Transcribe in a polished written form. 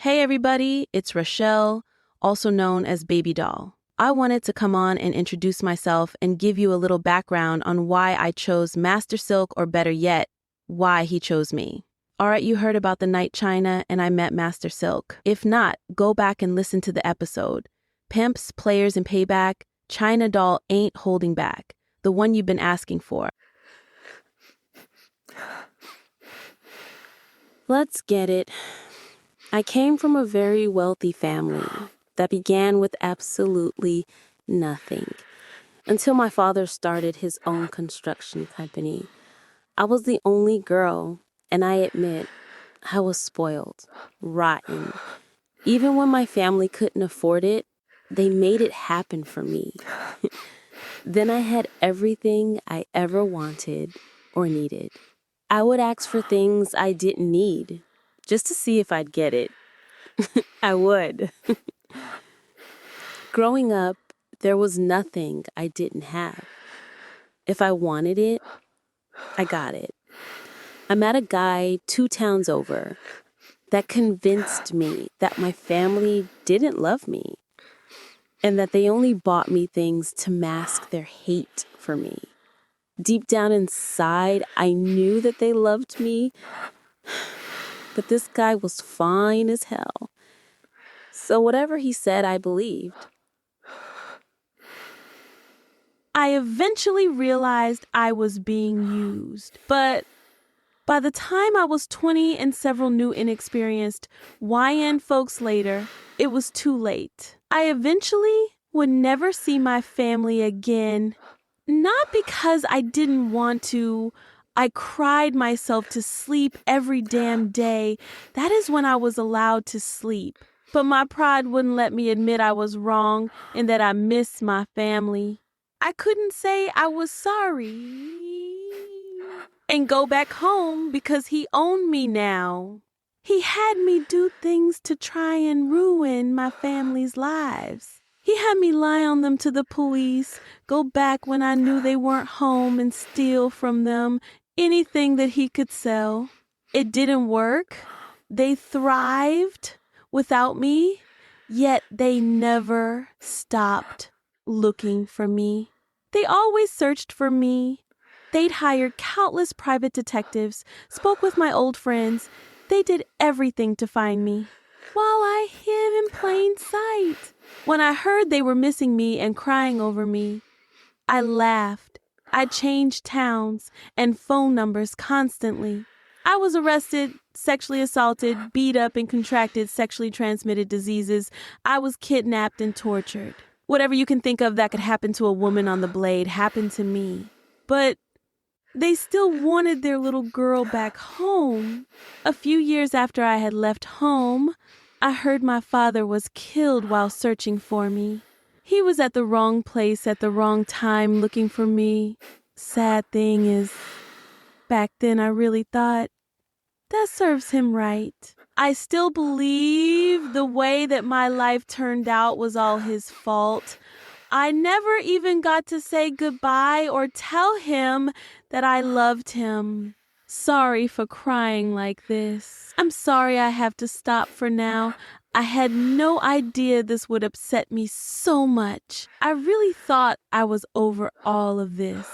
Hey everybody, it's Rochelle, also known as Baby Doll. I wanted to come on and introduce myself and give you a little background on why I chose Master Silk, or better yet, why he chose me. Alright, you heard about the night China and I met Master Silk. If not, go back and listen to the episode. Pimps, Players, and Payback, China Doll ain't holding back. The one you've been asking for. Let's get it. I came from a very wealthy family that began with absolutely nothing until my father started his own construction company. I was the only girl, and I admit, I was spoiled, rotten. Even when my family couldn't afford it, they made it happen for me. Then I had everything I ever wanted or needed. I would ask for things I didn't need, just to see if I'd get it. I would. Growing up, there was nothing I didn't have. If I wanted it, I got it. I met a guy 2 towns over that convinced me that my family didn't love me and that they only bought me things to mask their hate for me. Deep down inside, I knew that they loved me, but this guy was fine as hell. So whatever he said, I believed. I eventually realized I was being used, but by the time I was 20 and several new inexperienced YN folks later, it was too late. I eventually would never see my family again, not because I didn't want to. I cried myself to sleep every damn day. That is when I was allowed to sleep. But my pride wouldn't let me admit I was wrong and that I missed my family. I couldn't say I was sorry and go back home because he owned me now. He had me do things to try and ruin my family's lives. He had me lie on them to the police, go back when I knew they weren't home and steal from them anything that he could sell. It didn't work. They thrived without me, yet they never stopped looking for me. They always searched for me. They'd hired countless private detectives, spoke with my old friends. They did everything to find me, while I hid in plain sight. When I heard they were missing me and crying over me, I laughed. I changed towns and phone numbers constantly. I was arrested, sexually assaulted, beat up, and contracted sexually transmitted diseases. I was kidnapped and tortured. Whatever you can think of that could happen to a woman on the blade happened to me. But they still wanted their little girl back home. A few years after I had left home, I heard my father was killed while searching for me. He was at the wrong place at the wrong time looking for me. Sad thing is, back then I really thought, that serves him right. I still believe the way that my life turned out was all his fault. I never even got to say goodbye or tell him that I loved him. Sorry for crying like this. I'm sorry I have to stop for now. I had no idea this would upset me so much. I really thought I was over all of this.